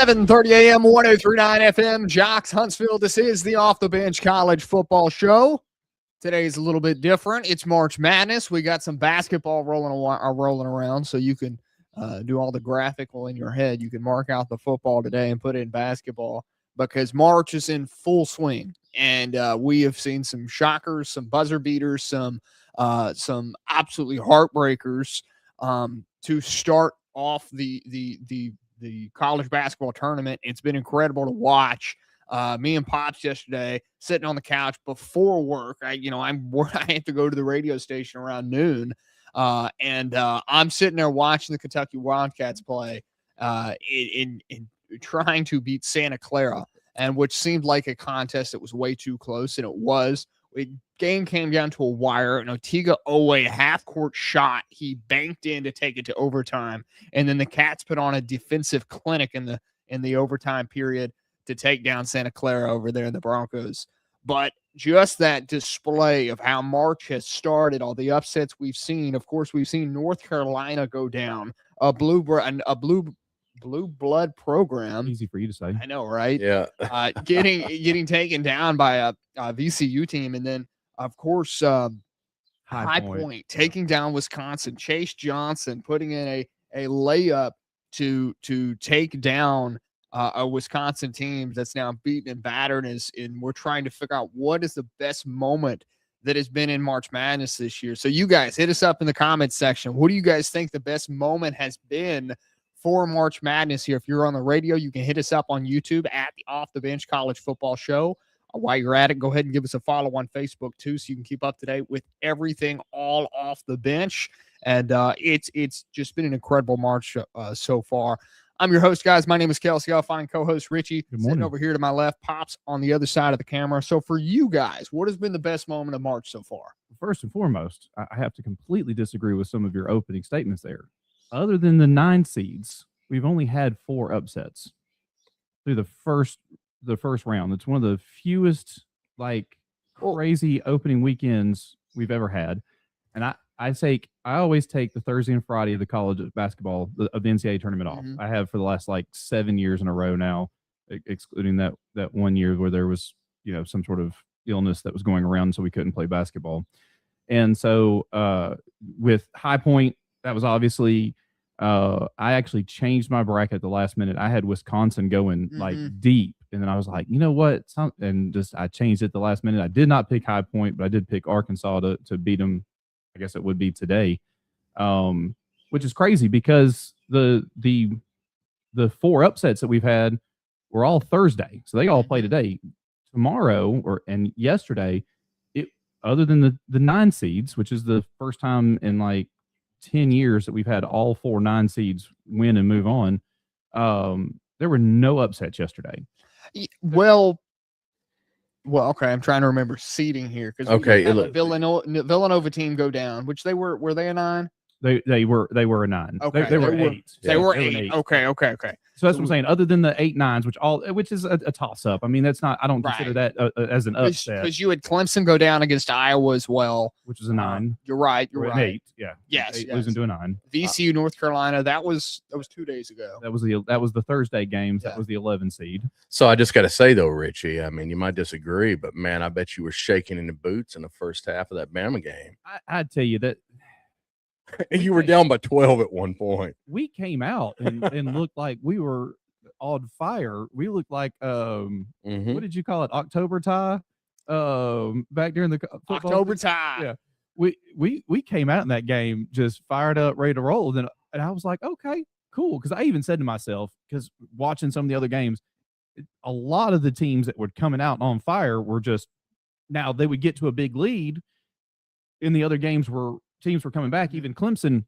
7:30 a.m., 103.9 FM, Jocks, Huntsville. This is the Off the Bench College Football Show. Today's a little bit different. It's March Madness. We got some basketball rolling around, so you can do all the graphical in your head. You can mark out the football today and put it in basketball because March is in full swing, and we have seen some shockers, some buzzer beaters, some absolutely heartbreakers to start off the college basketball tournament. It's been incredible to watch. Me and Pops yesterday sitting on the couch before work. I have to go to the radio station around noon, and I'm sitting there watching the Kentucky Wildcats play in trying to beat Santa Clara, and which seemed like a contest that was way too close, and it was. Game came down to a wire, and Otiga Owe half-court shot. He banked in to take it to overtime, and then the Cats put on a defensive clinic in the overtime period to take down Santa Clara over there in the Broncos. But just that display of how March has started, all the upsets we've seen. Of course, we've seen North Carolina go down, a blue blood program. Easy for you to say. I know, right? Yeah. Getting taken down by a VCU team, and then of course High Point taking down Wisconsin. Chase Johnson putting in a layup to take down a Wisconsin team that's now beaten and battered, and we're trying to figure out what is the best moment that has been in March Madness this year. So you guys hit us up in the comments section. What do you guys think the best moment has been for March Madness here? If you're on the radio, you can hit us up on YouTube at the Off the Bench College Football Show. While you're at it, go ahead and give us a follow on Facebook too, so you can keep up to date with everything all off the bench. And it's just been an incredible March so far. I'm your host, guys. My name is Kelsey. I'll find co-host Richie sitting over here to my left. Pops on the other side of the camera. So for you guys, what has been the best moment of March so far? First and foremost, I have to completely disagree with some of your opening statements there. Other than the 9 seeds, we've only had 4 upsets through the first round. It's one of the fewest crazy opening weekends we've ever had. And I always take the Thursday and Friday of the college basketball of the NCAA tournament off. I have for the last 7 years in a row now, excluding that 1 year where there was some sort of illness that was going around, so we couldn't play basketball. And so with High Point, that was obviously I actually changed my bracket at the last minute. I had Wisconsin going deep, and then I was like, you know what? I changed it at the last minute. I did not pick High Point, but I did pick Arkansas to beat them. I guess it would be today, which is crazy because the 4 upsets that we've had were all Thursday, so they all play today. Tomorrow and yesterday, other than the 9 seeds, which is the first time in 10 years that we've had all 4 9 seeds win and move on, there were no upsets yesterday. Well, okay. I'm trying to remember seeding here because Villanova team go down, which were they a 9? They were a 9. Okay, they were 8. They were 8. Okay. So that's what I'm saying. Other than the 8 9s, which is a toss up. I mean, that's not. I don't consider that as an upset. Because you had Clemson go down against Iowa as well, which is a 9. You're right. You're right. 8. Yeah. Yes. Losing to a 9. VCU North Carolina. That was 2 days ago. That was the Thursday games. Yeah. That was the 11 seed. So I just got to say though, Richie. I mean, you might disagree, but man, I bet you were shaking in the boots in the first half of that Bama game. I'd tell you that. You were down by 12 at one point. We came out and looked like we were on fire. We looked like what did you call it? October tie? Back during the football October tie. Yeah. We came out in that game just fired up, ready to roll. And I was like, okay, cool. Because I even said to myself, because watching some of the other games, a lot of the teams that were coming out on fire were just now they would get to a big lead. In the other games teams were coming back. Even Clemson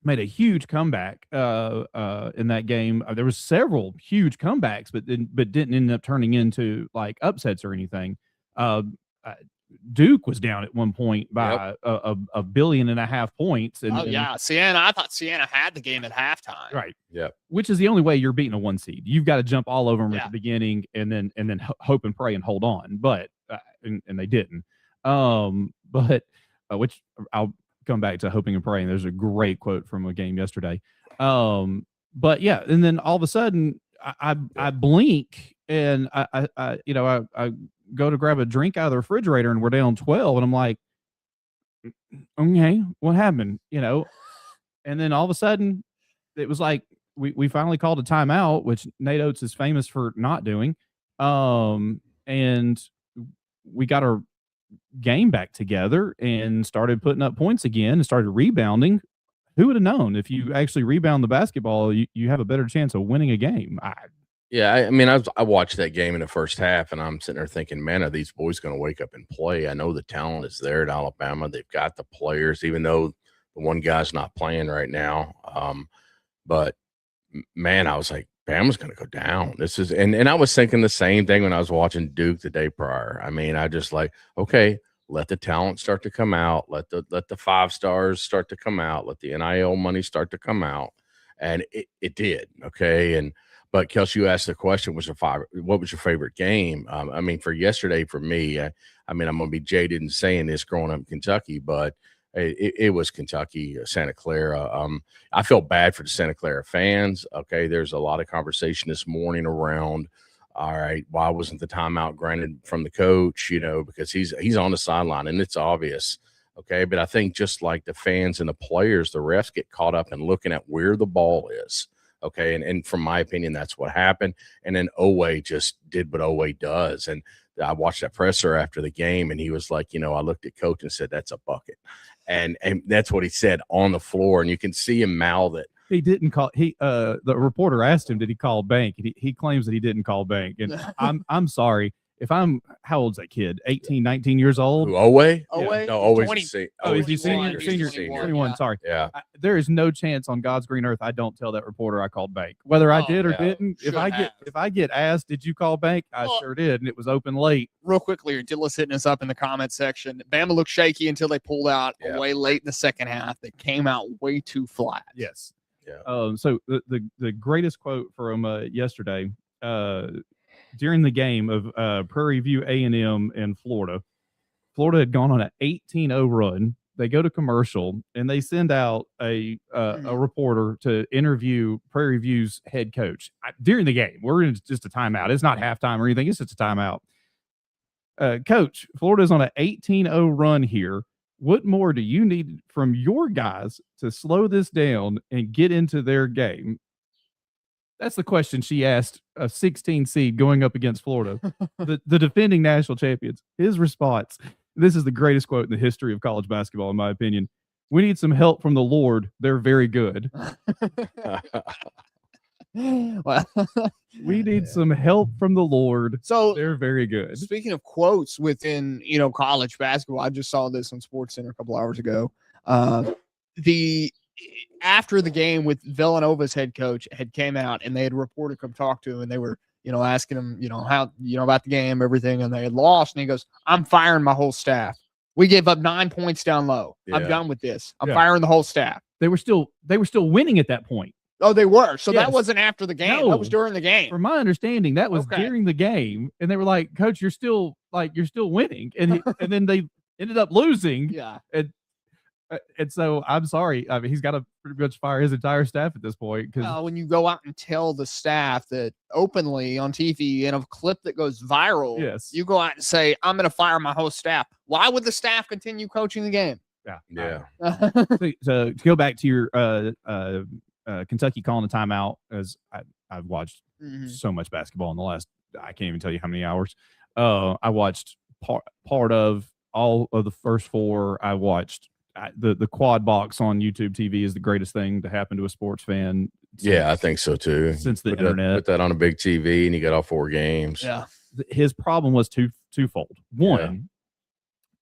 made a huge comeback in that game. There was several huge comebacks, but didn't end up turning into upsets or anything. Duke was down at one point by a billion and a half points. Siena. I thought Siena had the game at halftime. Right. Yeah. Which is the only way you're beating a 1 seed. You've got to jump all over them at the beginning and then hope and pray and hold on. But and they didn't. Which I'll come back to hoping and praying. There's a great quote from a game yesterday. But yeah, and then all of a sudden I blink and I go to grab a drink out of the refrigerator and we're down 12 and I'm like, okay, what happened? And then all of a sudden it was like we finally called a timeout, which Nate Oates is famous for not doing. And we got our game back together and started putting up points again and started rebounding. Who would have known if you actually rebound the basketball, you have a better chance of winning a game? I mean, I watched that game in the first half, and I'm sitting there thinking, man, are these boys going to wake up and play? I know the talent is there at Alabama. They've got the players, even though the one guy's not playing right now. But man, I was like, Bama's going to go down. This is, and I was thinking the same thing when I was watching Duke the day prior. I mean, I just like, okay, let the talent start to come out. Let the 5 stars start to come out. Let the NIL money start to come out. And it did. Okay. But Kelsey, you asked the question, what was your favorite game? I mean, for yesterday, for me, I mean, I'm going to be jaded in saying this growing up in Kentucky, but it was Kentucky, Santa Clara. I feel bad for the Santa Clara fans. Okay. There's a lot of conversation this morning around, all right, why wasn't the timeout granted from the coach, because he's on the sideline and it's obvious. Okay. But I think just like the fans and the players, the refs get caught up in looking at where the ball is. Okay. And from my opinion, that's what happened. And then Oweh just did what Oweh does. And I watched that presser after the game and he was like, I looked at coach and said, that's a bucket. And that's what he said on the floor. And you can see him mouth it. He didn't call. The reporter asked him, did he call bank? He claims that he didn't call bank. And I'm sorry. If how old's that kid? 18, 19 years old? Who, Oweh? Oweh? No, Oweh's 20. Is he senior? Senior. 21, yeah. Sorry. Yeah. There is no chance on God's green earth I don't tell that reporter I called bank. Whether I did or didn't, if I get asked, did you call bank? I sure did, and it was open late. Real quickly, Dilla's hitting us up in the comment section. Bama looked shaky until they pulled out way late in the second half. They came out way too flat. Yes. Yeah. So the greatest quote from yesterday, during the game of Prairie View A&M and Florida. Florida had gone on an 18-0 run. They go to commercial, and they send out a reporter to interview Prairie View's head coach during the game. We're in just a timeout. It's not halftime or anything. It's just a timeout. Coach, Florida's on an 18-0 run here. What more do you need from your guys to slow this down and get into their game? That's the question she asked a 16 seed going up against Florida, the defending national champions. His response, this is the greatest quote in the history of college basketball, in my opinion. We need some help from the Lord. They're very good. Well, we need some help from the Lord. So they're very good. Speaking of quotes within, college basketball, I just saw this on SportsCenter a couple hours ago. After the game with Villanova's head coach had came out and they had a reporter come talk to him and they were, asking him, how, about the game, everything. And they had lost. And he goes, I'm firing my whole staff. We gave up 9 points down low. Yeah. I'm done with this. I'm firing the whole staff. They were still winning at that point. Oh, they were. So that wasn't after the game. No, that was during the game. From my understanding, that was during the game. And they were like, Coach, you're still winning. And and then they ended up losing. Yeah. And so I'm sorry. I mean, he's got to pretty much fire his entire staff at this point. Because when you go out and tell the staff that openly on TV in a clip that goes viral, you go out and say, I'm going to fire my whole staff. Why would the staff continue coaching the game? Yeah. So to go back to your Kentucky calling a timeout, as I've watched so much basketball in the last, I can't even tell you how many hours. I watched part of all of the first 4. I watched the quad box on YouTube TV is the greatest thing to happen to a sports fan. Yeah, I think so too. Since the internet. Put that on a big TV and you got all 4 games. Yeah. His problem was twofold. One,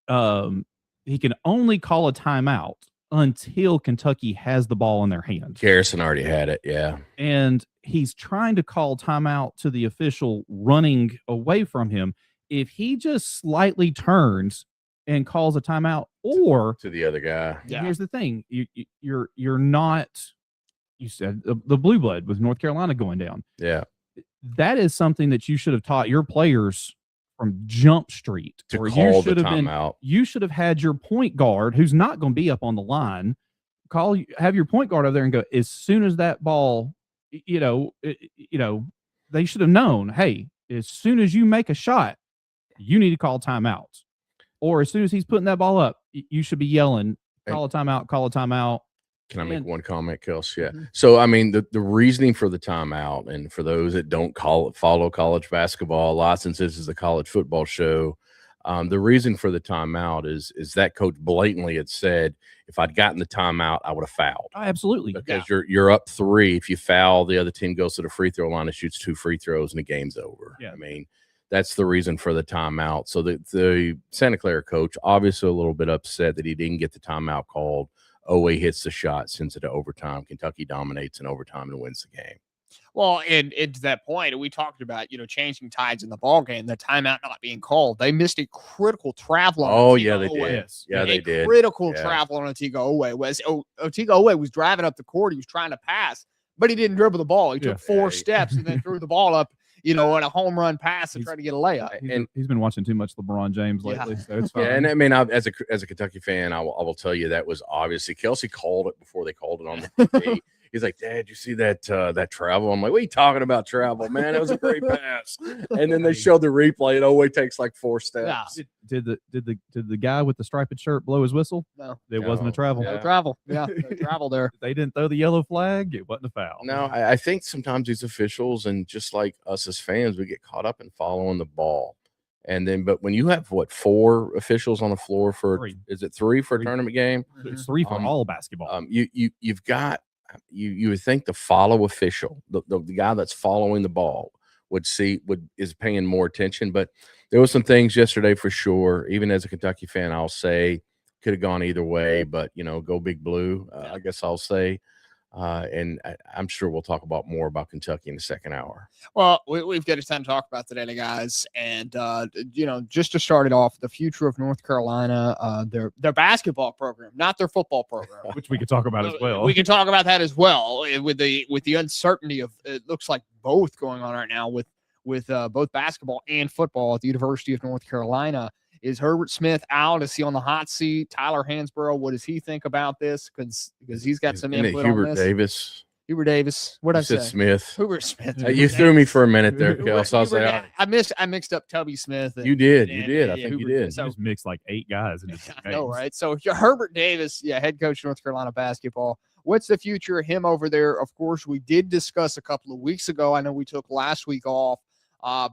he can only call a timeout until Kentucky has the ball in their hands. Garrison already had it, yeah. And he's trying to call timeout to the official running away from him. If he just slightly turns and calls a timeout, or to the other guy. Here's the thing. You're not, you said the blue blood with North Carolina going down. Yeah. That is something that you should have taught your players from Jump Street. To call the timeout. You should have had your point guard, who's not going to be up on the line, have your point guard over there and go, as soon as that ball, they should have known, hey, as soon as you make a shot, you need to call timeouts. Or as soon as he's putting that ball up, you should be yelling, call a timeout, call a timeout. Can I make one comment, Kels? Yeah. Mhm. So, I mean, the reasoning for the timeout, and for those that don't follow college basketball a lot, since this is a college football show, the reason for the timeout is that coach blatantly had said, if I'd gotten the timeout, I would have fouled. Oh, absolutely. Because you're up 3. If you foul, the other team goes to the free throw line and shoots 2 free throws, and the game's over. Yeah. I mean, that's the reason for the timeout. So the Santa Clara coach, obviously a little bit upset that he didn't get the timeout called. OA hits the shot, sends it to overtime. Kentucky dominates in overtime and wins the game. Well, and to that point, we talked about, changing tides in the ball game, the timeout not being called. They missed a critical travel. Oh, yeah, they did. Yeah, they did. Critical travel on Otiga Owe. Otiga Owe was driving up the court. He was trying to pass, but he didn't dribble the ball. He took 4 steps and then threw the ball up, on a home run pass to try to get a layup. And he's been watching too much LeBron James lately, so it's fine. Yeah, and I mean, as a Kentucky fan, I will tell you that was obviously Kelsey called it before they called it on the TV. He's like, Dad, you see that travel? I'm like, what are you talking about travel, man? It was a great pass. And then they showed the replay. It always takes like 4 steps. Yeah. Did the guy with the striped shirt blow his whistle? No. It wasn't a travel. No travel. Yeah, no travel there. They didn't throw the yellow flag. It wasn't a foul. No, I think sometimes these officials, and just like us as fans, we get caught up in following the ball. And then, but when you have 4 officials on the floor for 3. Is it 3 for a tournament game? It's 3 for all basketball. You've got you would think the follow official, the guy that's following the ball, is paying more attention. But there was some things yesterday for sure. Even as a Kentucky fan, I'll say could have gone either way. But go Big Blue. I guess I'll say. And I'm sure we'll talk more about Kentucky in the second hour. Well, we've got a ton to talk about today, guys. And, just to start it off, the future of North Carolina, their basketball program, not their football program. Which we could talk about as well. We can talk about that as well with the uncertainty of, it looks like both going on right now with both basketball and football at the University of North Carolina. Is Herbert Smith out? Is he on the hot seat? Tyler Hansborough, what does he think about this? Because he's got some input on this. Hubert Davis. What did I say? Smith. Hubert Smith. You threw me for a minute there, Kel. So I mixed up Tubby Smith. You did. I think you did. So, you just mixed like 8 guys. I know, right? So Herbert Davis, head coach of North Carolina basketball. What's the future of him over there? Of course, we did discuss a couple of weeks ago. I know we took last week off.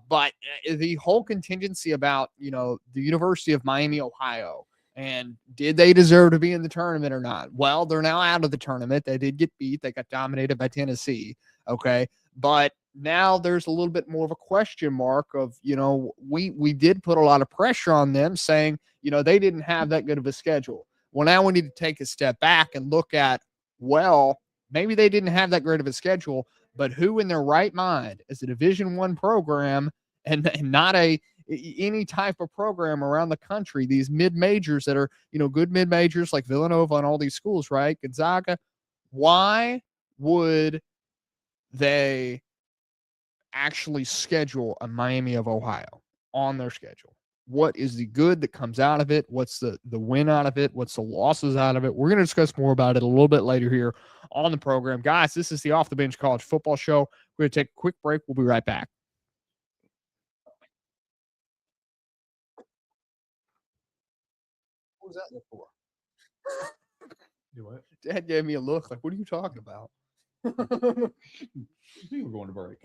But the whole contingency about, the University of Miami, Ohio, and did they deserve to be in the tournament or not? Well, they're now out of the tournament. They did get beat. They got dominated by Tennessee. Okay. But now there's a little bit more of a question mark of, we did put a lot of pressure on them saying, they didn't have that good of a schedule. Well, now we need to take a step back and look at, maybe they didn't have that great of a schedule, but who in their right mind is a Division I program and not any type of program around the country, these mid-majors that are, good mid-majors like Villanova and all these schools, right? Gonzaga, why would they actually schedule a Miami of Ohio on their schedule? What is the good that comes out of it? What's the win out of it? What's the losses out of it? We're going to discuss more about it a little bit later here on the program. Guys, this is the Off the Bench College Football Show. We're going to take a quick break. We'll be right back. What was that for? Do what? Dad gave me a look like, what are you talking about? We were going to break.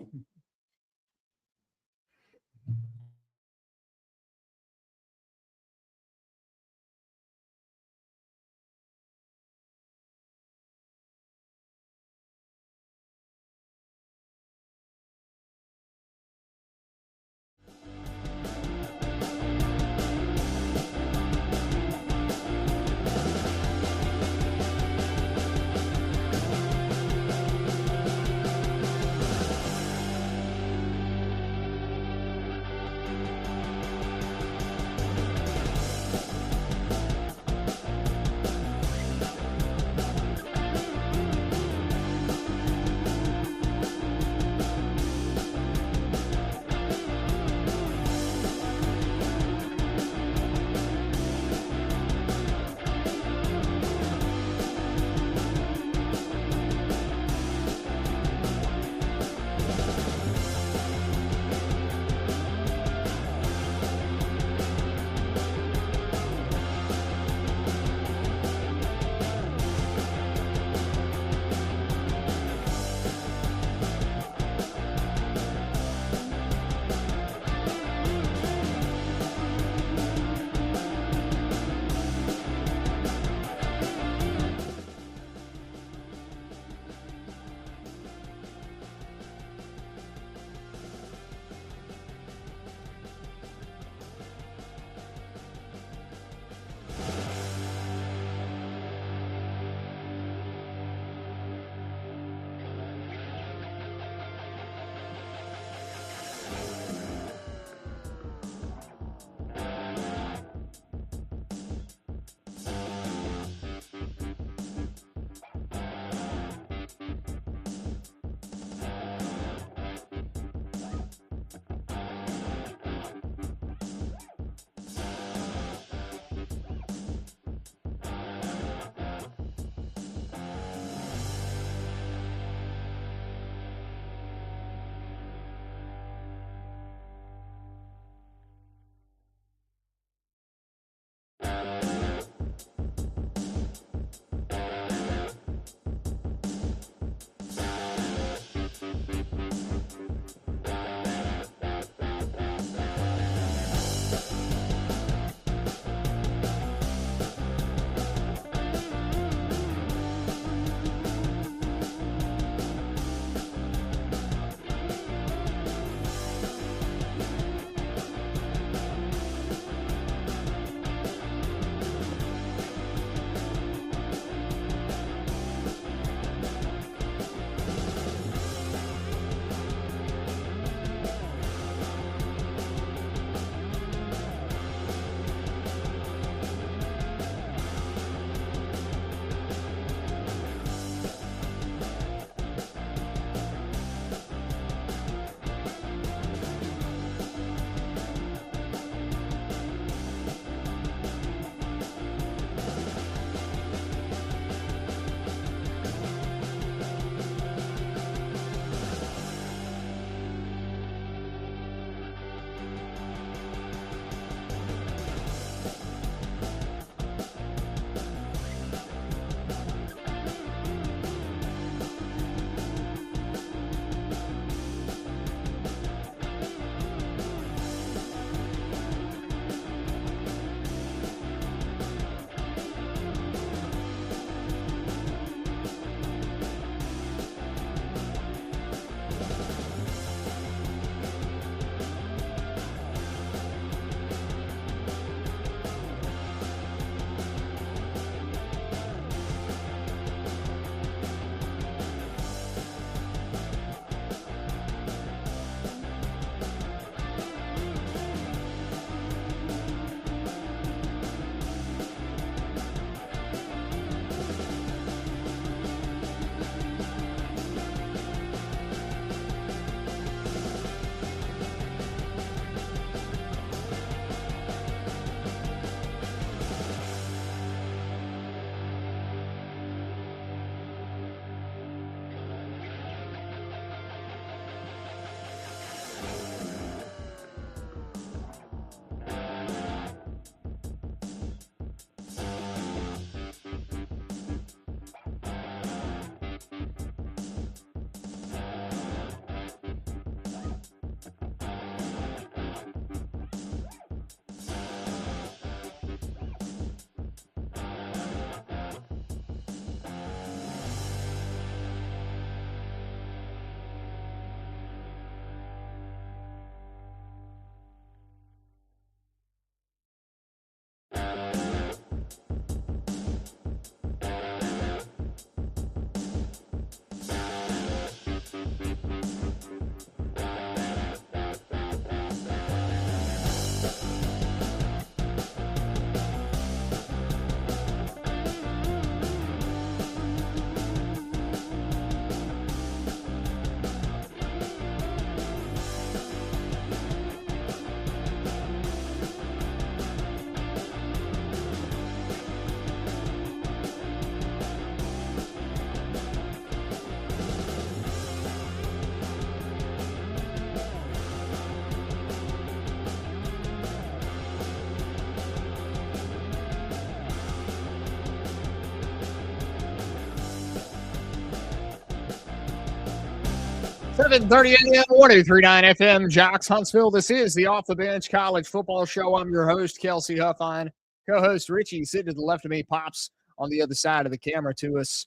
7:30 a.m. 1039 FM, Jocks Huntsville. This is the Off the Bench College Football Show. I'm your host, Kelsey Huffine. Co-host Richie sitting to the left of me, Pops on the other side of the camera to us.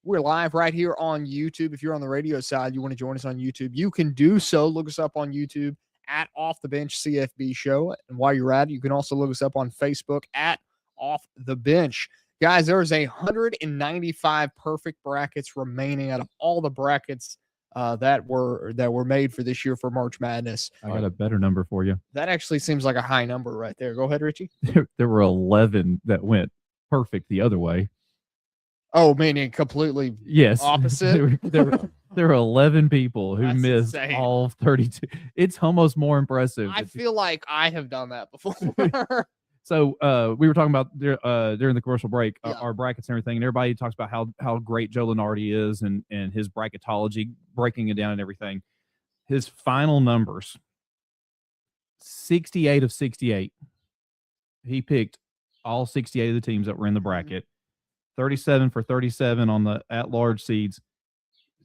We're live right here on YouTube. If you're on the radio side, you want to join us on YouTube, you can do so. Look us up on YouTube at Off the Bench CFB Show. And while you're at it, you can also look us up on Facebook at Off the Bench. Guys, there's 195 perfect brackets remaining out of all the brackets that were made for this year for March Madness. I got a better number for you. That actually seems like a high number right there. Go ahead, Richie. There were 11 that went perfect the other way. Oh, meaning completely opposite? there were 11 people who That's missed insane. all 32. It's almost more impressive. I feel like I have done that before. So we were talking about during the commercial break, Yeah. our brackets and everything, and everybody talks about how great Joe Lenardi is and his bracketology, breaking it down and everything. His final numbers, 68 of 68. He picked all 68 of the teams that were in the bracket. 37 for 37 on the at-large seeds.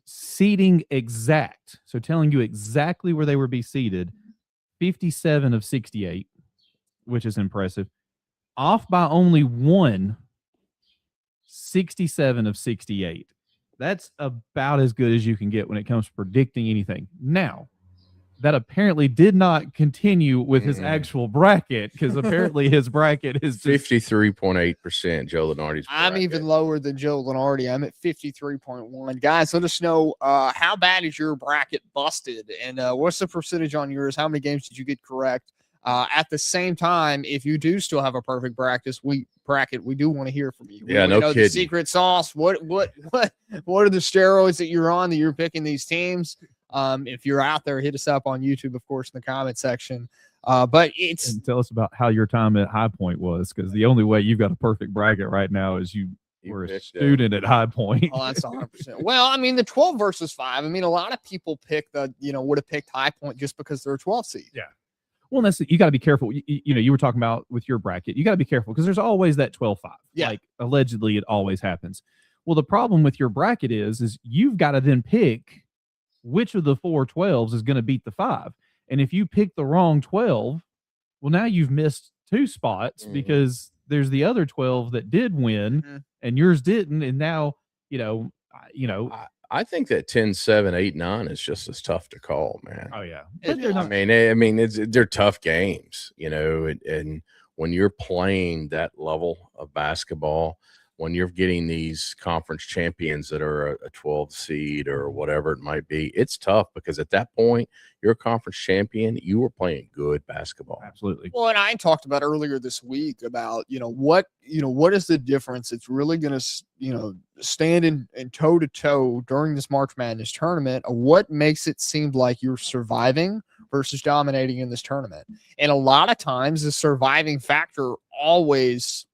Seeding exact, so telling you exactly where they would be seated, 57 of 68. Which is impressive. Off by only one, 67 of 68. That's about as good as you can get when it comes to predicting anything. Now, that apparently did not continue with his actual bracket, because apparently his bracket is 53.8% Joe Lenardi's bracket. I'm even lower than Joe Lenardi. I'm at 53.1. Guys, let us know how bad is your bracket busted, and what's the percentage on yours? How many games did you get correct? At the same time, if you do still have a perfect bracket, we do want to hear from you. We Yeah, want to no know kidding. the secret sauce. What are the steroids that you're on that you're picking these teams? If you're out there, hit us up on YouTube, of course, in the comment section. But it's and tell us about how your time at High Point was, because the only way you've got a perfect bracket right now is you were a student at High Point. Oh, that's 100%. Well, I mean, the 12 versus 5. I mean, a lot of people pick would have picked High Point just because they're a 12 seed. Yeah. Well, you got to be careful. You were talking about with your bracket. You got to be careful because there's always that 12-5. Yeah. Like allegedly, it always happens. Well, the problem with your bracket is you've got to then pick which of the 4 12s is going to beat the 5. And if you pick the wrong 12, well, now you've missed 2 spots because there's the other 12 that did win and yours didn't. And now, I think that 10, 7, 8, 9 is just as tough to call, man. Oh yeah. But they're not, They're tough games, and when you're playing that level of basketball, when you're getting these conference champions that are a 12 seed or whatever it might be, it's tough because at that point, you're a conference champion. You were playing good basketball. absolutely. Well, and I talked about earlier this week about, what is the difference? It's really going to, stand in toe to toe during this March Madness tournament. What makes it seem like you're surviving versus dominating in this tournament? And a lot of times the surviving factor always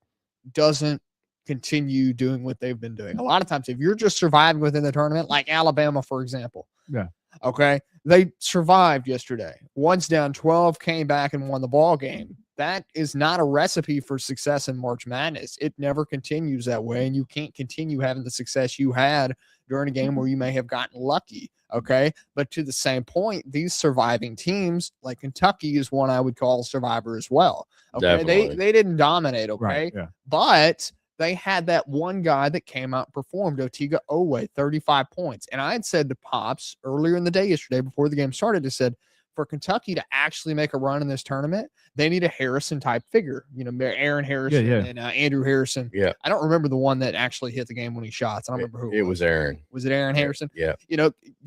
doesn't continue doing what they've been doing. A lot of times, if you're just surviving within the tournament, like Alabama, for example. Yeah. Okay. They survived yesterday. Once down 12, came back and won the ball game. That is not a recipe for success in March Madness. It never continues that way. And you can't continue having the success you had during a game where you may have gotten lucky. Okay. But to the same point, these surviving teams, like Kentucky, is one I would call a survivor as well. Okay. Definitely. They didn't dominate. Okay. Right, yeah. But they had that one guy that came out and performed, Otiga Owe, 35 points. And I had said to Pops earlier in the day yesterday before the game started, I said, for Kentucky to actually make a run in this tournament, they need a Harrison-type figure. Aaron Harrison and Andrew Harrison. Yeah. I don't remember the one that actually hit the game-winning shots. I don't remember who it was. Aaron. Was it Aaron Harrison? Yeah.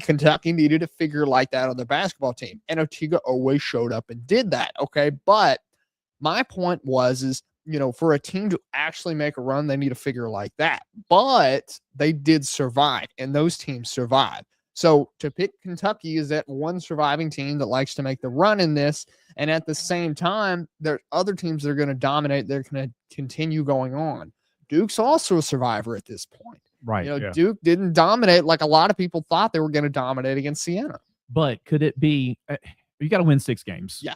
Kentucky needed a figure like that on their basketball team. And Otiga Owe showed up and did that. Okay. But my point is, for a team to actually make a run, they need a figure like that. But they did survive, and those teams survived. So to pick Kentucky is that one surviving team that likes to make the run in this. And at the same time, there are other teams that are going to dominate. They're going to continue going on. Duke's also a survivor at this point. Right. Duke didn't dominate like a lot of people thought they were going to dominate against Siena. But could it be you got to win 6 games? Yeah.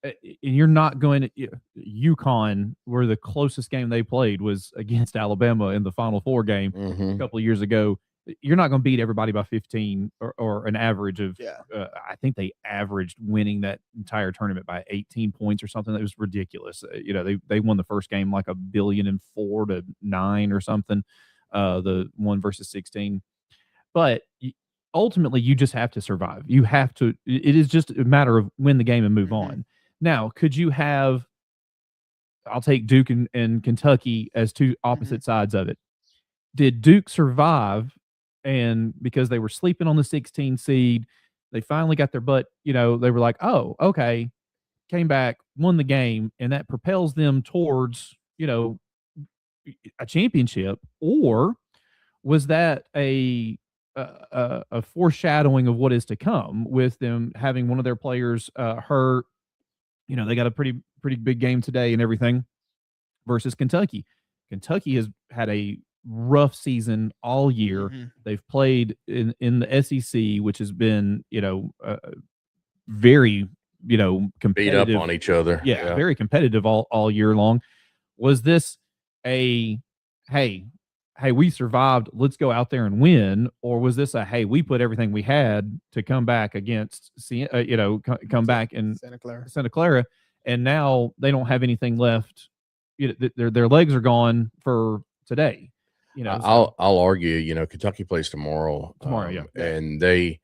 And you're not going to UConn, where the closest game they played was against Alabama in the Final Four game a couple of years ago. you're not going to beat everybody by 15 or an average of. Yeah. I think they averaged winning that entire tournament by 18 points or something. That was ridiculous. They won the first game like 1,004,000,009 or something. The one versus 16, but ultimately you just have to survive. You have to. It is just a matter of win the game and move on. Now, could you have? I'll take Duke and Kentucky as two opposite sides of it. Did Duke survive? And because they were sleeping on the 16 seed, they finally got their butt, they were like, oh, okay, came back, won the game, and that propels them towards, a championship? Or was that a foreshadowing of what is to come with them having one of their players hurt? They got a pretty big game today and everything versus Kentucky. Kentucky has had a rough season all year. They've played in the SEC, which has been, very, competitive. Beat up on each other. Yeah, very competitive all year long. Was this a, hey, we survived, let's go out there and win? Or was this a, hey, we put everything we had to come back against, come back in Santa Clara, and now they don't have anything left. Their legs are gone for today. I'll argue. Kentucky plays tomorrow. Yeah. And they,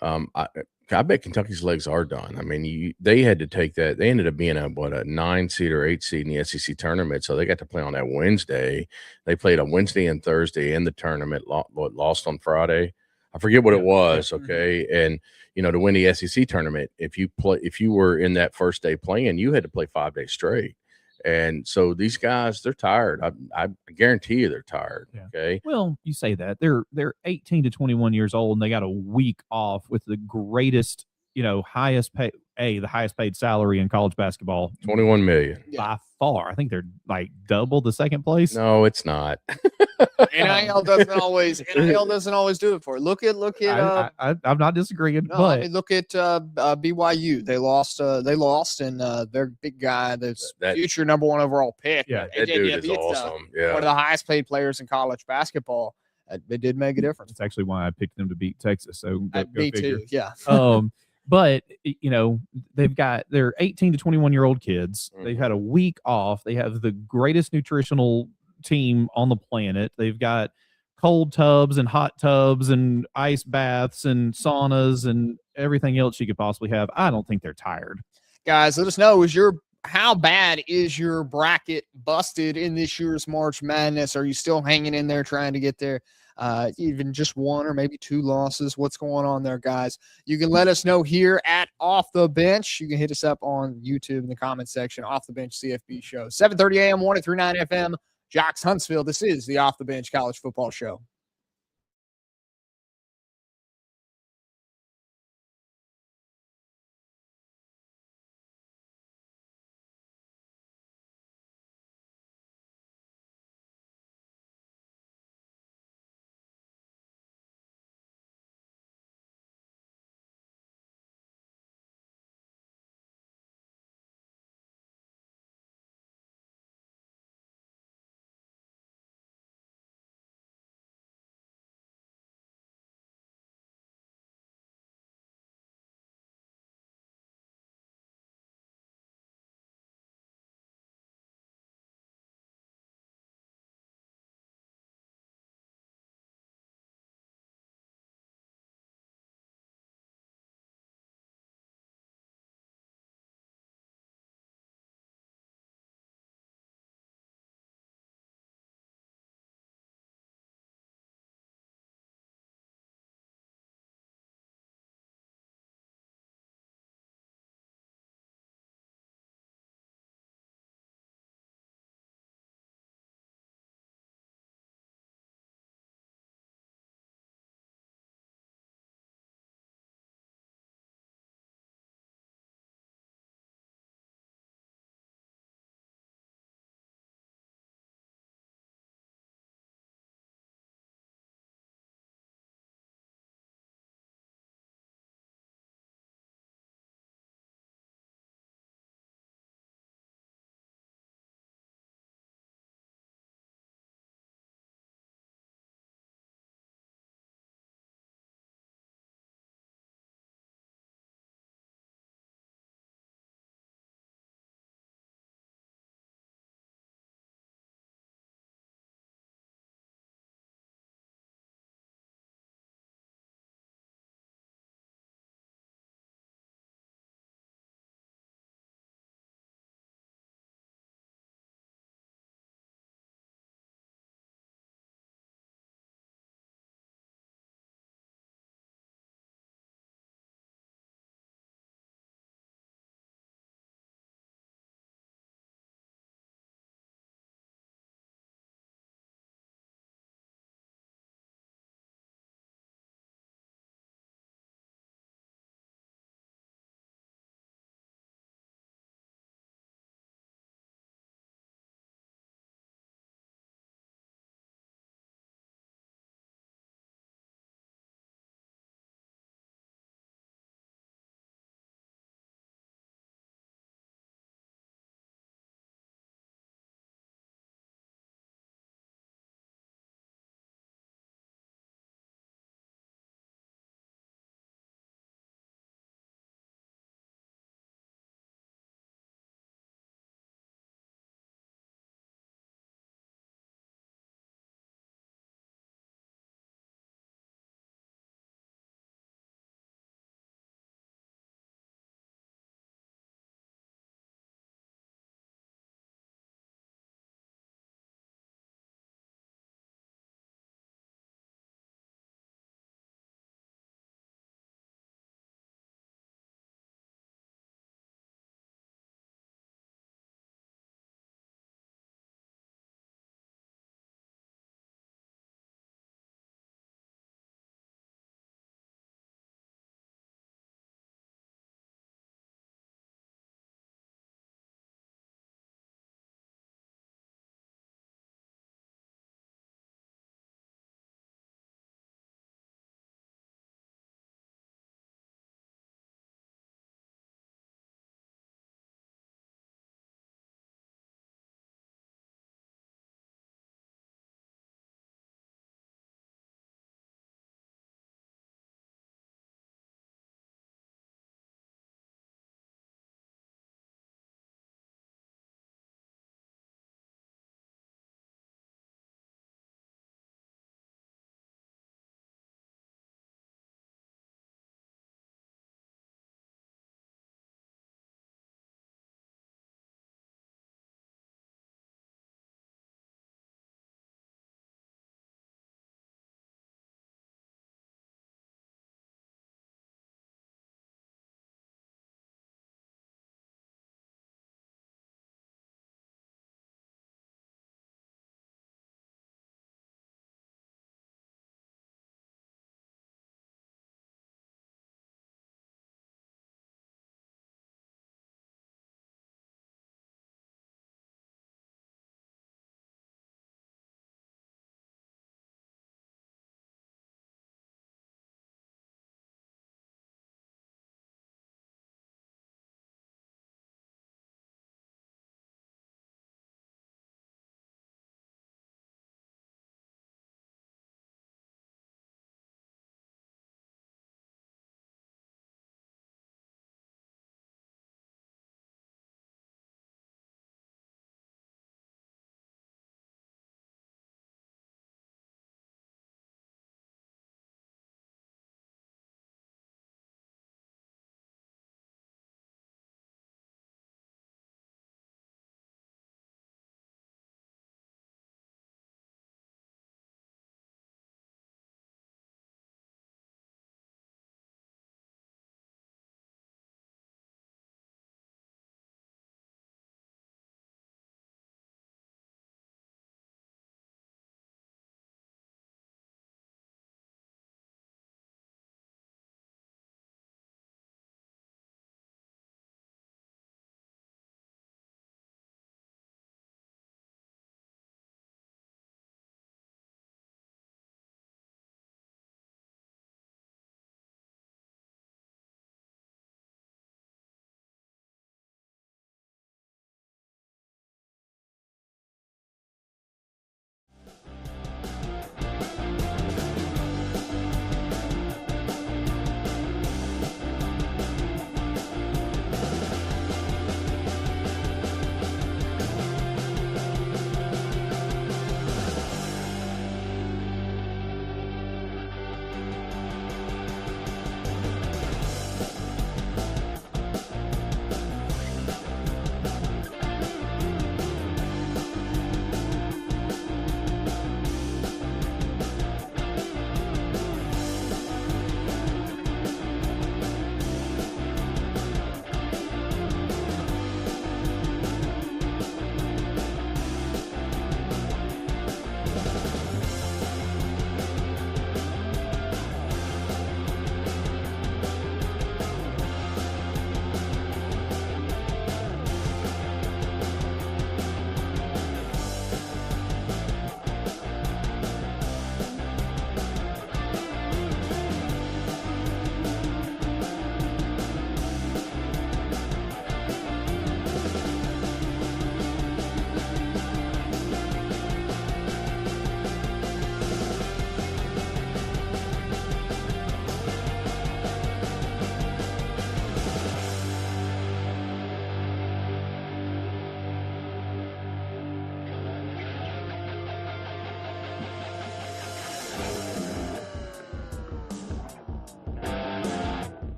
I bet Kentucky's legs are done. I mean, they had to take that. They ended up being a 9 seed or 8 seed in the SEC tournament, so they got to play on that Wednesday. They played on Wednesday and Thursday in the tournament. Lost on Friday. I forget what it was. Okay, and to win the SEC tournament, if you were in that first day playing, you had to play 5 days straight. And so these guys, they're tired. I guarantee you they're tired. Yeah. Okay. Well, you say that they're 18 to 21 years old, and they got a week off with the greatest, the highest paid salary in college basketball, $21 million by far. I think they're like double the second place. No, it's not. NIL doesn't always do it for you. Look at I'm not disagreeing, no, but I mean, look at BYU. They lost, and their big guy, that's future number 1 overall pick. Yeah, that dude is awesome. One of the highest paid players in college basketball. It did make a difference. That's actually why I picked them to beat Texas. So go me figure. too. Yeah. But they're 18 to 21-year-old kids. They've had a week off. They have the greatest nutritional team on the planet. They've got cold tubs and hot tubs and ice baths and saunas and everything else you could possibly have. I don't think they're tired. Guys, let us know, how bad is your bracket busted in this year's March Madness? Are you still hanging in there trying to get there? Even just 1 or maybe 2 losses? What's going on there, guys? You can let us know here at Off the Bench. You can hit us up on YouTube in the comment section. Off the Bench CFB show, 7:30 a.m. 103.9 FM. Jocks Huntsville. This is the Off the Bench College Football Show.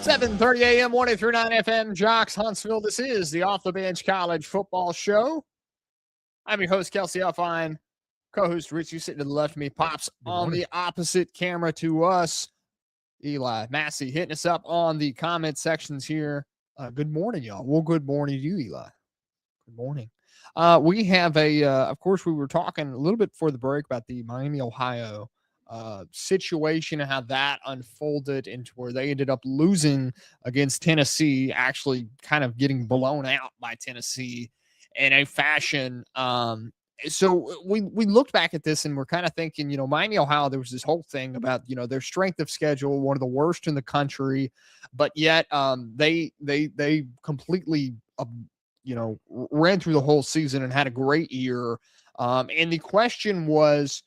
7:30 a.m., 103.9 FM, Jocks, Huntsville. This is the Off the Bench College Football Show. I'm your host, Kelsey Huffine. Co-host Rich, you sitting to the left of me. Pops on the opposite camera to us. Eli Massey hitting us up on the comment sections here. Good morning, y'all. Well, good morning to you, Eli. Good morning. We have of course, we were talking a little bit before the break about the Miami, Ohio situation and how that unfolded into where they ended up losing against Tennessee, actually kind of getting blown out by Tennessee in a fashion. So we looked back at this and we're kind of thinking, Miami, Ohio, there was this whole thing about, their strength of schedule, one of the worst in the country, but yet they completely, ran through the whole season and had a great year. And the question was,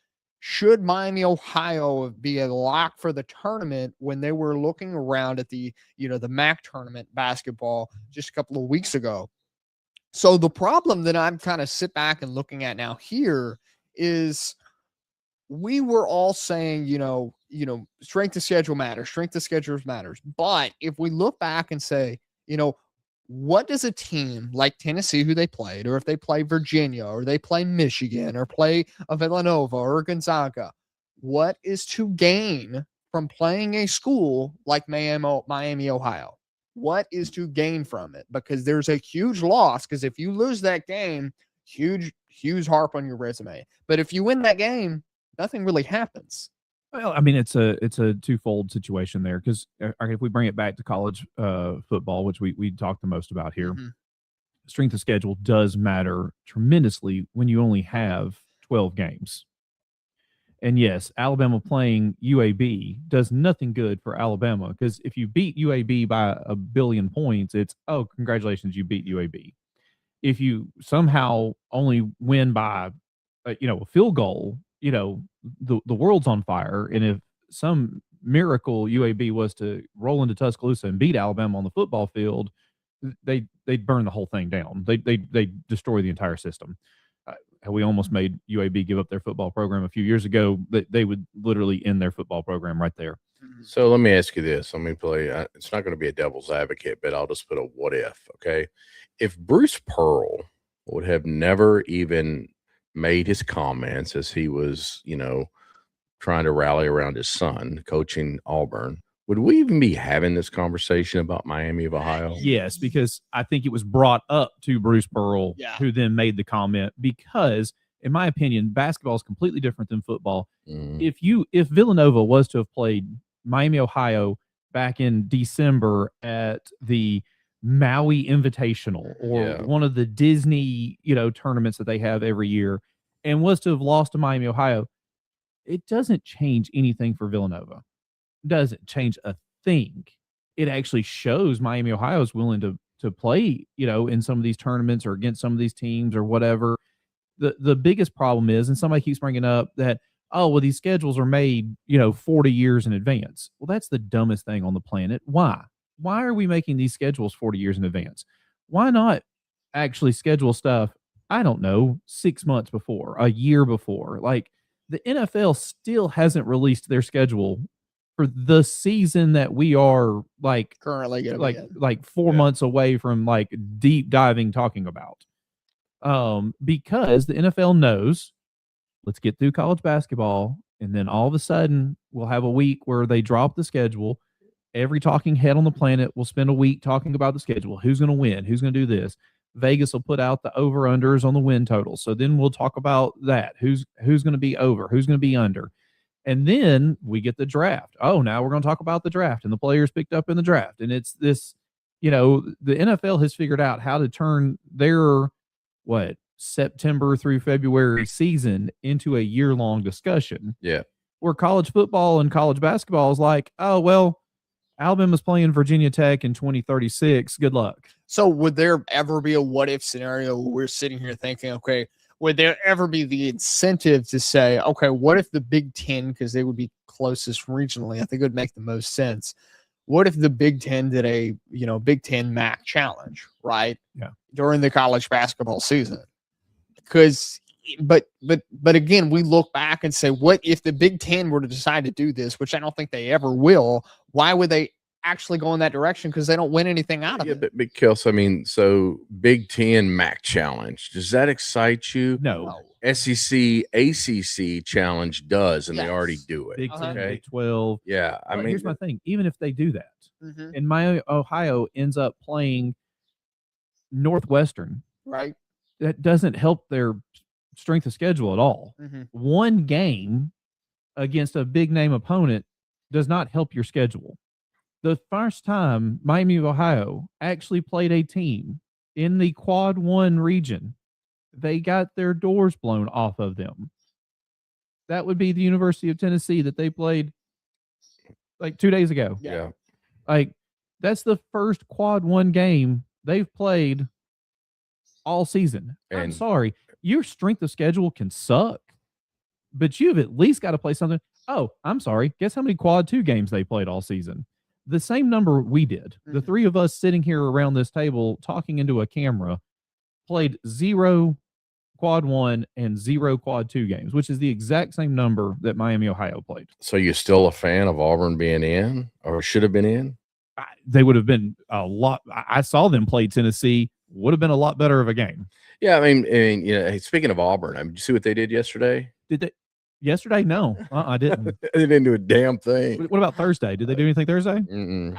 should Miami, Ohio be a lock for the tournament when they were looking around at the MAC tournament basketball just a couple of weeks ago? So the problem that I'm kind of sit back and looking at now here is we were all saying, strength of schedule matters, strength of schedules matters. But if we look back and say, what does a team like Tennessee, who they played, or if they play Virginia, or they play Michigan, or play a Villanova or Gonzaga, what is to gain from playing a school like Miami, Ohio? What is to gain from it? Because there's a huge loss. Because if you lose that game, huge harp on your resume. But if you win that game, nothing really happens. Well, I mean, it's a twofold situation there because if we bring it back to college football, which we talk the most about here, strength of schedule does matter tremendously when you only have 12 games. And yes, Alabama playing UAB does nothing good for Alabama because if you beat UAB by 1 billion points, it's, oh, congratulations, you beat UAB. If you somehow only win by, a field goal, the world's on fire. And if some miracle UAB was to roll into Tuscaloosa and beat Alabama on the football field, they'd burn the whole thing down. They destroy the entire system. We almost made UAB give up their football program a few years ago. They would literally end their football program right there. So let me ask you this. Let me play. It's not going to be a devil's advocate, but I'll just put a what if. Okay, if Bruce Pearl would have never even made his comments as he was, trying to rally around his son coaching Auburn, would we even be having this conversation about Miami of Ohio? Yes, because I think it was brought up to Bruce Pearl, who then made the comment, because in my opinion, basketball is completely different than football. If Villanova was to have played Miami, Ohio back in December at the Maui Invitational or one of the Disney, tournaments that they have every year and was to have lost to Miami, Ohio, it doesn't change anything for Villanova. It doesn't change a thing. It actually shows Miami, Ohio is willing to play, in some of these tournaments or against some of these teams or whatever. The biggest problem is, and somebody keeps bringing up that, oh, well, these schedules are made, 40 years in advance. Well, that's the dumbest thing on the planet. Why? Why are we making these schedules 40 years in advance? Why not actually schedule stuff, I don't know, 6 months before, a year before? Like, the NFL still hasn't released their schedule for the season that we are currently going to like 4 months away from deep diving talking about. Because the NFL knows, let's get through college basketball, and then all of a sudden we'll have a week where they drop the schedule. Every talking head on the planet will spend a week talking about the schedule. Who's going to win? Who's going to do this? Vegas will put out the over-unders on the win total. So then we'll talk about that. Who's going to be over? Who's going to be under? And then we get the draft. Oh, now we're going to talk about the draft and the players picked up in the draft. And it's this, the NFL has figured out how to turn their, September through February season into a year-long discussion. Yeah. where college football and college basketball is like, oh, well, Alabama's playing Virginia Tech in 2036. Good luck. So would there ever be a what-if scenario where we're sitting here thinking, okay, would there ever be the incentive to say, okay, what if the Big Ten, because they would be closest regionally, I think it would make the most sense. What if the Big Ten did a, Big Ten MAC challenge, right? Yeah. During the college basketball season? Because, but again, we look back and say, what if the Big Ten were to decide to do this, which I don't think they ever will? Why would they actually go in that direction because they don't win anything out of it. But Big Kels, I mean, so Big Ten MAC challenge, does that excite you? No. SEC ACC challenge does, and they already Yes. do it. Big 10, okay? Big 12. Yeah, I mean, here's my thing. Even if they do that, Mhm. and my Ohio ends up playing Northwestern, Right. that doesn't help their strength of schedule at all. Mhm. One game against a big name opponent does not help your schedule. The first time Miami of Ohio actually played a team in the Quad 1 region, they got their doors blown off of them. That would be the University of Tennessee that they played like 2 days ago. yeah. Like, that's the first Quad 1 game they've played all season. I'm And- sorry, your strength of schedule can suck, but you've at least got to play something. Oh, I'm sorry. Guess how many Quad 2 games they played all season? The same number we did. The Mhm. three of us sitting here around this table talking into a camera played 0 Quad 1 and 0 Quad 2 games, which is the exact same number that Miami, Ohio played. So you're still a fan of Auburn being in, or should have been in? They would have been a lot. I saw them play Tennessee. Would have been a lot better of a game. Yeah, I mean, you know, hey, speaking of Auburn, did you see what they did yesterday? Did they? Yesterday? No, I didn't. They didn't do a damn thing. What about Thursday? Did they do anything Thursday? Mm-mm.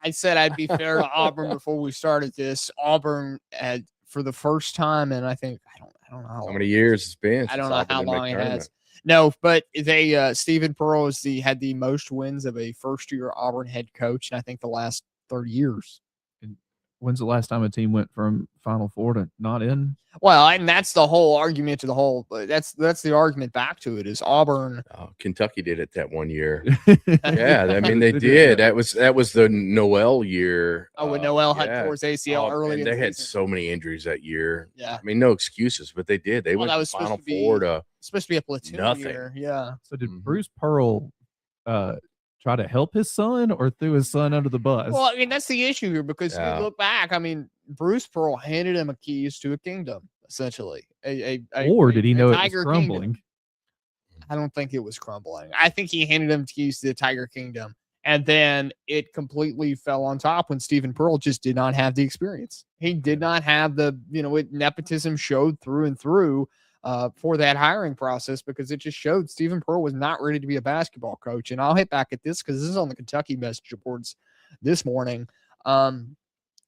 I said I'd be fair to Auburn before we started this. Auburn had for the first time, and I think I don't know How many years it's been? I don't since know Auburn how didn't make long it tournament? has. No, but they Stephen Pearl had the most wins of a first year Auburn head coach, and I think the last 30 years. When's the last time a team went from Final Four to not in? Well, and that's the whole argument to the whole. That's the argument back to it is Auburn. Oh, Kentucky did it that one year. Yeah, Yeah, I mean they did. That was the Noel year. Oh, when Noel had yeah. towards ACL Oh, early, and in they the had season. so many injuries that year. Yeah, I mean, no excuses, but they did. They Well, went that to was supposed Final to be- Four to it's supposed to be a platoon Nothing. year. Yeah. So did Mhm. Bruce Pearl try to help his son or threw his son under the bus? Well, I mean that's the issue here because Yeah. you look back. I mean, Bruce Pearl handed him a keys to a kingdom, essentially. Or did he know it was Tiger crumbling? Kingdom. I don't think it was crumbling. I think he handed him keys to the Tiger Kingdom, and then it completely fell on top when Stephen Pearl just did not have the experience. He did not have the, nepotism showed through and through for that hiring process because it just showed Stephen Pearl was not ready to be a basketball coach. And I'll hit back at this because this is on the Kentucky message boards this morning.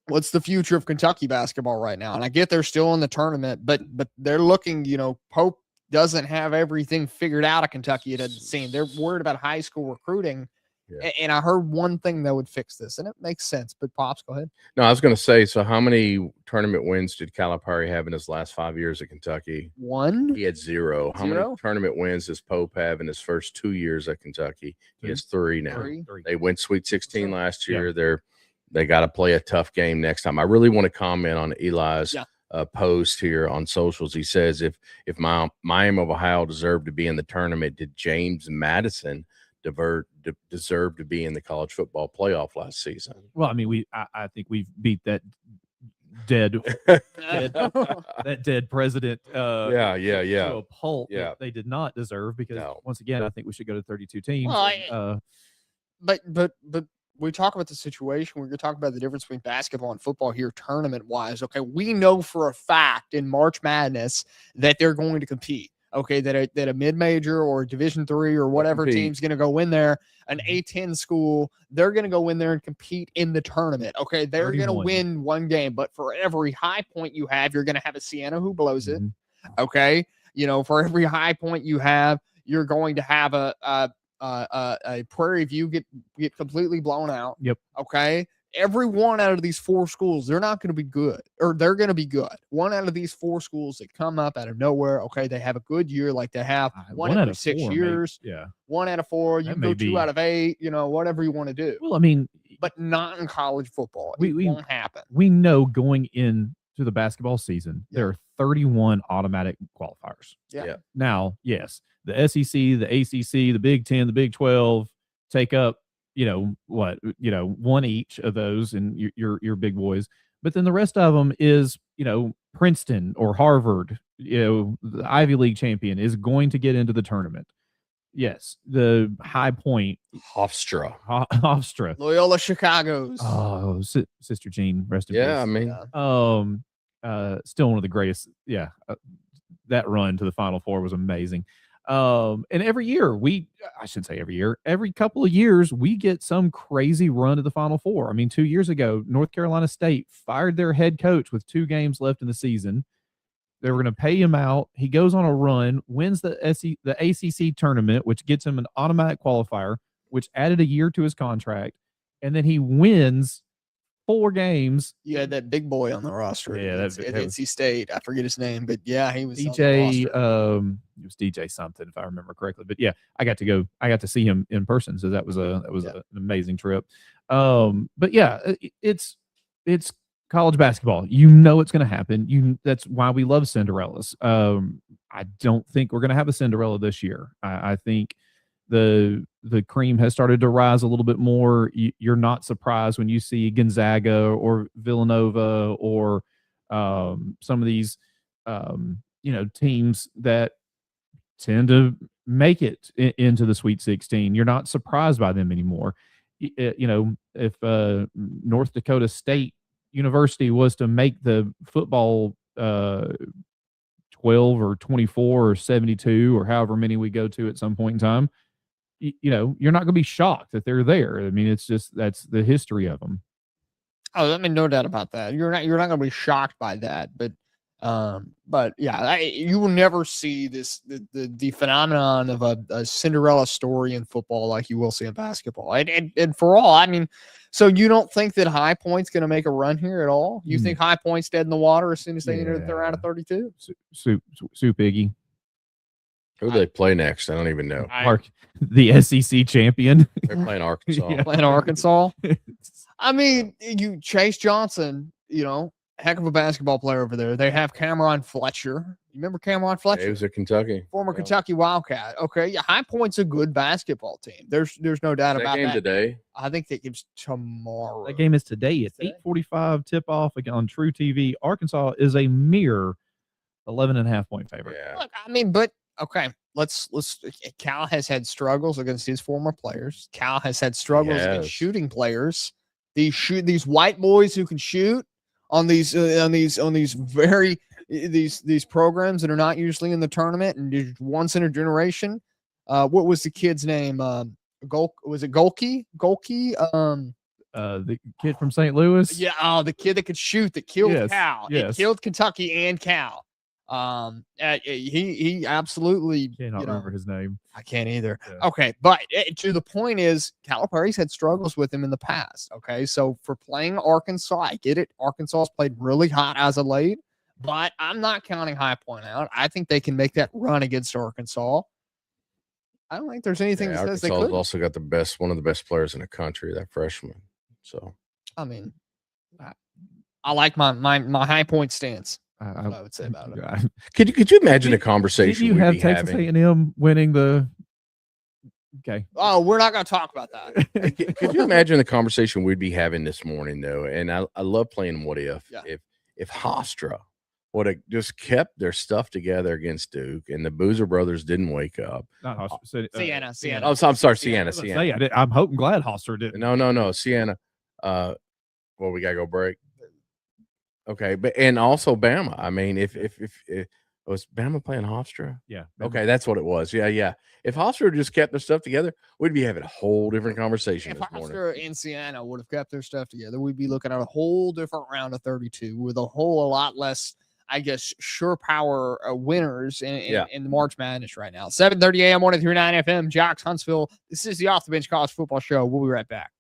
What's the future of Kentucky basketball right now? And I get they're still in the tournament, but they're looking, Pope doesn't have everything figured out at Kentucky. It doesn't seem. They're worried about high school recruiting. Yeah. And I heard one thing that would fix this, and it makes sense. But Pops, go ahead. No, I was going to say, so how many tournament wins did Calipari have in his last 5 years at Kentucky? One. He had zero. How many tournament wins does Pope have in his first 2 years at Kentucky? He has three now. Three. They went Sweet 16 last Yeah. year. They got to play a tough game next time. I really want to comment on Eli's post here on socials. He says, if Miami of Ohio deserved to be in the tournament, did James Madison deserve to be in the college football playoff last season? Well, I mean, I think we've beat that dead that dead president Yeah. to a pulp Yeah. that they did not deserve because No. once again, I think we should go to 32 teams. Well, But we talk about the situation where you're talking about the difference between basketball and football here, tournament wise. Okay, we know for a fact in March Madness that they're going to compete. Okay, that a mid major or Division III or whatever team's going to go in there, an A10 school, they're going to go in there and compete in the tournament. Okay, they're going to 31. win one game, but for every high point you have, you're going to have a Siena who blows it. Mhm. Okay, for every high point you have, you're going to have a Prairie View get completely blown out. Yep. Okay. Every one out of these four schools, they're not going to be good, or they're going to be good. One out of these four schools that come up out of nowhere, okay, they have a good year, like they have one out every of 6 4, years. yeah. 1 out of 4. You That can may go 2 be- out of 8. Whatever you want to do, Well, I mean, but not in college football. We- It we- won't happen. we know going into the basketball season, there are 31 automatic qualifiers. Yeah. Now, yes, the SEC, the ACC, the Big 10, the Big 12 take up, one each of those and your big boys. But then the rest of them is, Princeton or Harvard, the Ivy League champion is going to get into the tournament. Yes, the High Point Hofstra. Hofstra. Loyola Chicago's. Oh, Sister Jean, rest in Yeah, I peace. mean, Still one of the greatest. Yeah, that run to the Final Four was amazing. And every year I shouldn't say every year, every couple of years we get some crazy run to the Final Four. I mean, 2 years ago, North Carolina State fired their head coach with 2 games left in the season. They were going to pay him out. He goes on a run, wins the ACC tournament, which gets him an automatic qualifier, which added a year to his contract, and then he wins 4 games. You had that big boy on the roster. Yeah, at NC State. I forget his name, but yeah, he was DJ. On the roster. It was DJ something if I remember correctly. But yeah, I got to see him in person, so that was an amazing trip. But yeah, it's college basketball. You know it's going to happen. That's why we love Cinderellas. I don't think we're going to have a Cinderella this year. I think the cream has started to rise a little bit more. You're not surprised when you see Gonzaga or Villanova or some of these teams that tend to make it into the Sweet 16. You're not surprised by them anymore. If North Dakota State University was to make the football 12 or 24 or 72 or however many we go to at some point in time, you're not going to be shocked that they're there. I mean, it's just that's the history of them. Oh, I mean, no doubt about that. You're not going to be shocked by that, but yeah, you will never see the phenomenon of a Cinderella story in football like you will see in basketball. And for all, I mean, so you don't think that High Point's going to make a run here at all? You think High Point's dead in the water as soon as they enter the round of 32? Sue Iggy. Who do they play next? I don't even know. The SEC champion. They're playing Arkansas. Yeah. Playing Arkansas. I mean, Chase Johnson, heck of a basketball player over there. They have Cameron Fletcher. You remember Cameron Fletcher? He was at Kentucky. Former Kentucky Wildcat. Okay, yeah, High Point's a good basketball team. There's no doubt about that. Today? I think that game's tomorrow. That game is today. It's 8:45 tip-off on True TV. Arkansas is a mere 11.5-point favorite. Yeah. Look, I mean, but okay, let's. Cal has had struggles against his former players. Cal has had struggles against shooting players. These white boys who can shoot on these programs that are not usually in the tournament and once in a generation. What was the kid's name? Was it Golke? The kid from St. Louis. Yeah, the kid that could shoot that killed Cal. Yes. It killed Kentucky and Cal. He absolutely cannot remember his name. I can't either. Yeah. Okay, but to the point is Calipari's had struggles with him in the past. Okay, so for playing Arkansas, I get it. Arkansas's played really hot as of late, but I'm not counting High Point out. I think they can make that run against Arkansas. I don't think there's anything that says they could. Also got one of the best players in the country, that freshman. So I mean, I like my High Point stance. I would say about it. Could you imagine the conversation? Did you have Texas A&M winning the? Okay. Oh, we're not going to talk about that. Could you imagine the conversation we'd be having this morning, though? And I love playing what if. Yeah. If Hofstra would have just kept their stuff together against Duke, and the Boozer brothers didn't wake up. Not Hofstra. Siena. Oh, I'm sorry, Siena. I'm hoping glad Hofstra didn't. No, Siena. Well, we gotta go break. Okay, but and also Bama. I mean, if was Bama playing Hofstra? Yeah. Okay, that's what it was. Yeah. If Hofstra just kept their stuff together, we'd be having a whole different conversation. If Hofstra and Siena would have kept their stuff together, we'd be looking at a whole different round of 32 with a lot less, I guess, sure power winners in the March Madness right now. 7:30 a.m. 103.9 FM. Jocks, Huntsville. This is the Off the Bench College Football Show. We'll be right back.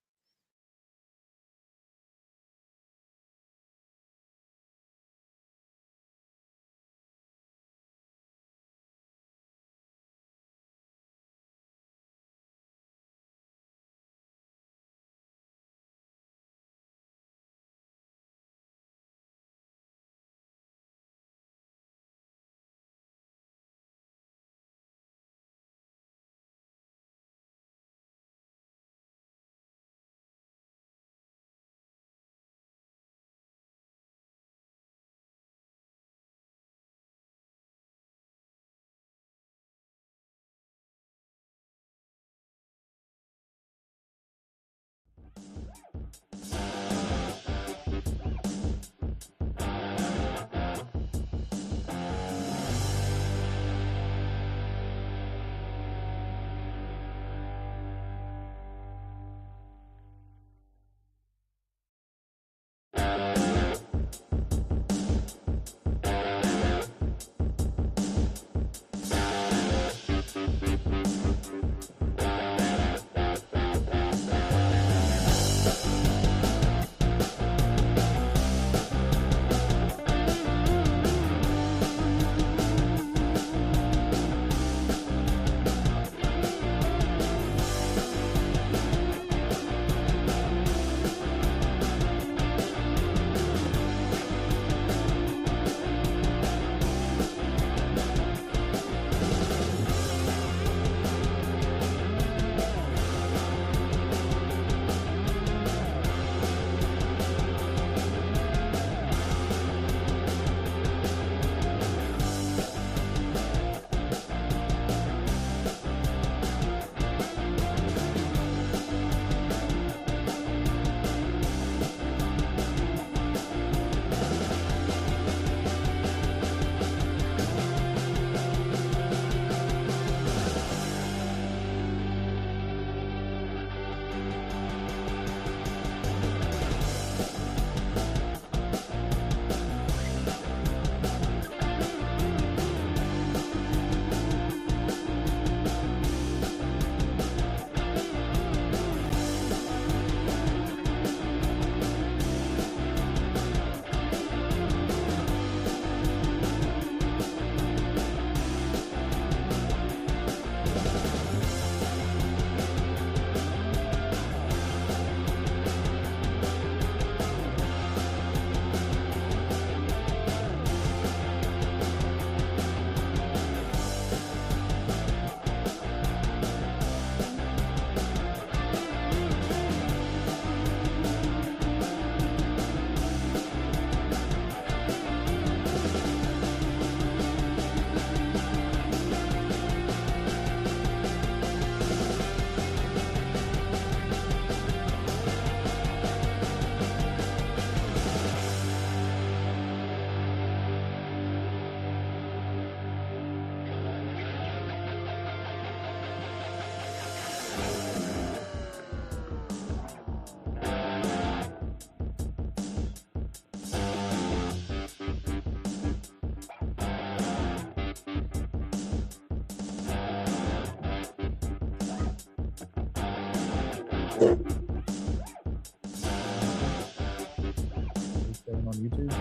On YouTube.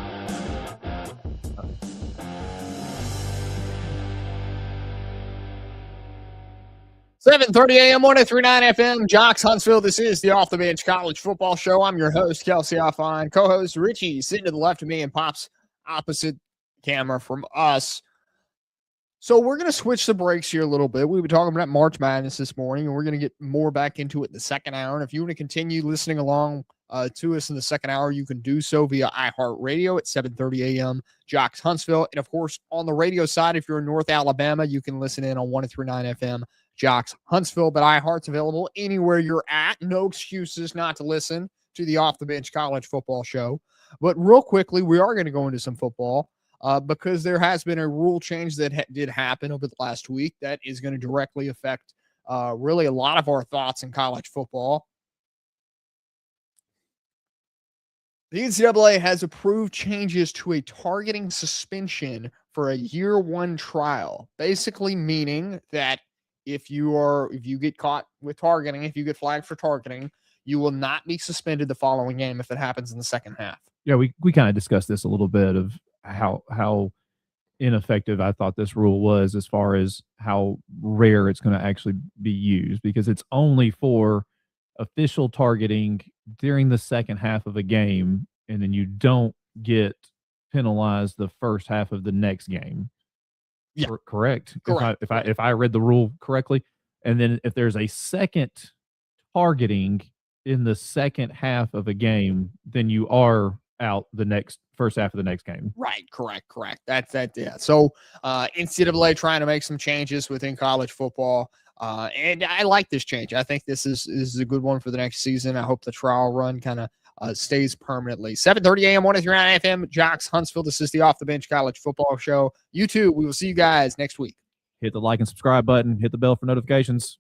7:30 a.m. 103.9 FM, Jocks Huntsville. This is the Off the Bench College Football Show. I'm your host, Kelsey Offine. Co-host Richie sitting to the left of me and Pop's opposite camera from us. So we're going to switch the breaks here a little bit. We were talking about March Madness this morning, and we're going to get more back into it in the second hour. And if you want to continue listening along to us in the second hour, you can do so via iHeartRadio at 7:30 a.m. Jocks Huntsville. And, of course, on the radio side, if you're in North Alabama, you can listen in on 103.9 FM Jocks Huntsville. But iHeart's available anywhere you're at. No excuses not to listen to the Off the Bench College Football Show. But real quickly, we are going to go into some football. Because there has been a rule change that did happen over the last week that is going to directly affect really a lot of our thoughts in college football. The NCAA has approved changes to a targeting suspension for a year one trial, basically meaning that if you get caught with targeting, if you get flagged for targeting, you will not be suspended the following game if it happens in the second half. Yeah, we kind of discussed this a little bit of how ineffective I thought this rule was as far as how rare it's going to actually be used, because it's only for official targeting during the second half of a game, and then you don't get penalized the first half of the next game. Yeah. Correct. Correct. If I read the rule correctly, and then if there's a second targeting in the second half of a game, then you are out the first half of the next game. Right. Correct. That's that. Yeah. So NCAA trying to make some changes within college football. And I like this change. I think this is a good one for the next season. I hope the trial run kind of stays permanently. 7:30 a.m. 103.9 FM, Jocks Huntsville. This is the Off the Bench College Football Show. You too. We will see you guys next week. Hit the like and subscribe button. Hit the bell for notifications.